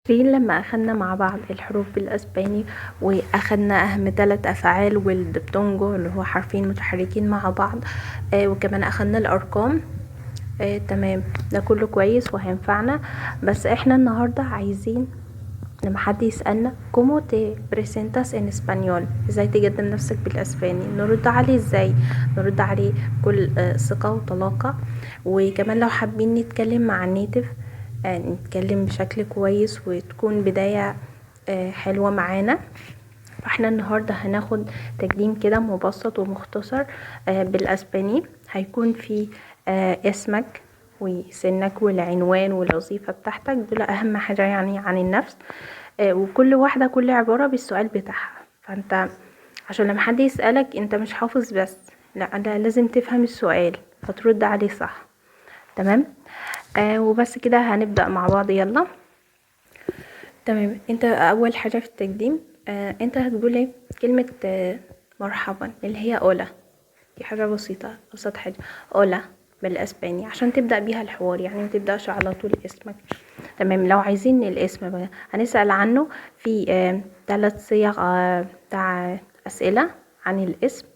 فاكرين لما أخدنا مع بعض الحروف بالأسباني وأخدنا أهم 3 أفعال والدبتونجو اللي هو حرفين متحركين مع بعض. وكمان أخدنا الأرقام. تمام، ده كله كويس وهينفعنا. بس احنا النهاردة عايزين لما حد يسألنا كومو تي بريسنتاس ان اسبانيول، ازاي تقدم نفسك بالاسباني، نرد عليه ازاي؟ نرد عليه بكل ثقة وطلاقة. وكمان لو حابين نتكلم مع النيتف نتكلم بشكل كويس وتكون بداية حلوة معانا. فاحنا النهاردة هناخد تقديم كده مبسط ومختصر بالاسباني. هيكون في اسمك وسنك والعنوان والوظيفة بتاعتك، دول اهم حاجة يعني عن النفس. وكل واحدة كل عبارة بالسؤال بتاعها. فانت عشان لما حد يسألك انت مش حافظ بس، لا لازم تفهم السؤال فترد عليه صح. تمام. وبس كده هنبدأ مع بعض، يلا. تمام، انت اول حاجة في التقديم انت هتقول ايه؟ كلمة مرحبا اللي هي اولا. دي حاجة بسيطة، ابسط حاجة اولا بالاسباني عشان تبدأ بيها الحوار، يعني ما تبدأش على طول اسمك. تمام. لو عايزين الاسم بقى هنسأل عنه في 3 صيغ بتاع اسئلة عن الاسم.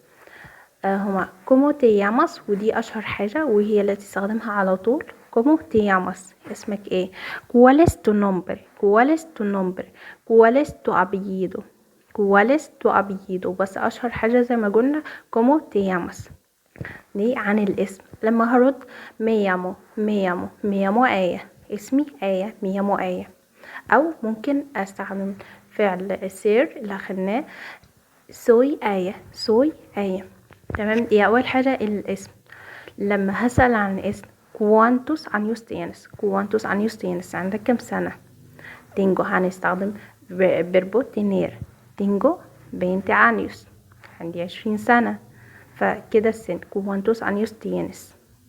هما كومو تي ياماس، ودي اشهر حاجة وهي اللي تستخدمها على طول. كومو تي ياماس، اسمك ايه؟ cuál es tu nombre cuál es tu nombre cuál es tu apellido cuál es tu apellido. بس اشهر حاجة زي ما قلنا كومو تي ياماس، دي عن الاسم. لما هرد ميامو آية، اسمي آية، ميامو آية. او ممكن استخدم فعل سير اللي اخدناه سوي آية، سوي آية. تمام، دي اول حاجة الاسم. لما هسأل عن الاسم cuántos años tienes cuántos años tienes، عندك كم سنة؟ tengo هنستخدم verbo tener، tengo 20 años، عندي 20 سنة. فكده السن cuántos años tienes،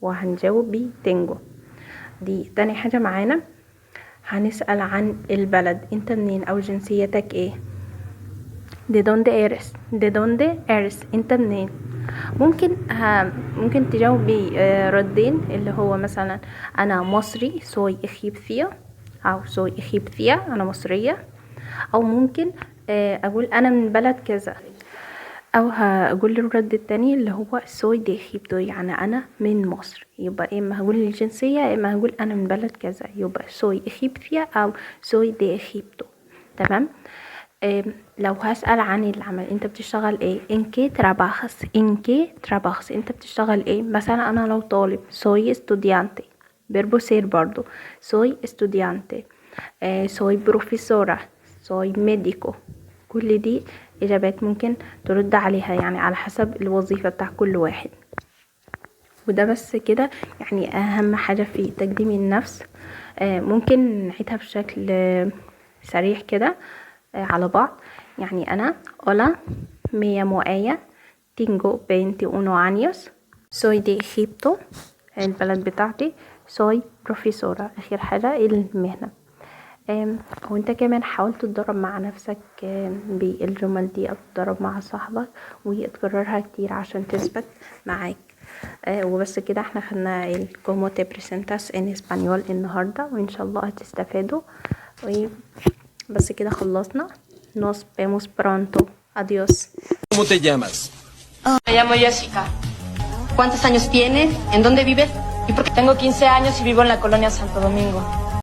وهنجاوب ب tengo. دي تاني حاجة معانا. هنسأل عن البلد، انت منين او جنسيتك ايه؟ de dónde eres de dónde eres، انت منين؟ ممكن تجاوب بردين، اللي هو مثلا انا مصري soy egipcia، او soy egipcia انا مصرية. او ممكن اقول انا من بلد كذا. او هقول الرد التاني اللي هو soy de Egipto، يعني انا من مصر. يبقى اما هقول الجنسية اما هقول انا من بلد كذا، يبقى soy egipcia او soy de Egipto. تمام. لو هسأل عن العمل، انت بتشتغل ايه؟ ان كي تراباخس، ان كي تراباخس، انت بتشتغل ايه؟ مثلا انا لو طالب soy estudiante، verbo ser برضو soy estudiante. soy profesora، soy médico. كل دي اجابات ممكن ترد عليها، يعني على حسب الوظيفة بتاع كل واحد. وده بس كده يعني اهم حاجة في تقديم النفس. ممكن نعيدها بشكل سريع كده على بعض. يعني انا hola me llamo Aya tengo 21 años soy de Egipto، البلد بتاعتي. soy profesora، اخر حاجة المهنة. وانت كمان حاول تتدرب مع نفسك بالجمل دي، او تتدرب مع صاحبك وتكررها كتير عشان تثبت معاك. وبس كده احنا خدنا الكومو تي بريسنتاس ان اسبانيول النهارده، وان شاء الله هتستفادوا. بس كده خلصنا. Nos vemos pronto. Adiós. ¿Cómo te llamas? Me llamo Jessica. ¿Cuántos años tienes? ¿En dónde vives? ¿Y por qué? Tengo 15 años y vivo en la colonia Santo Domingo.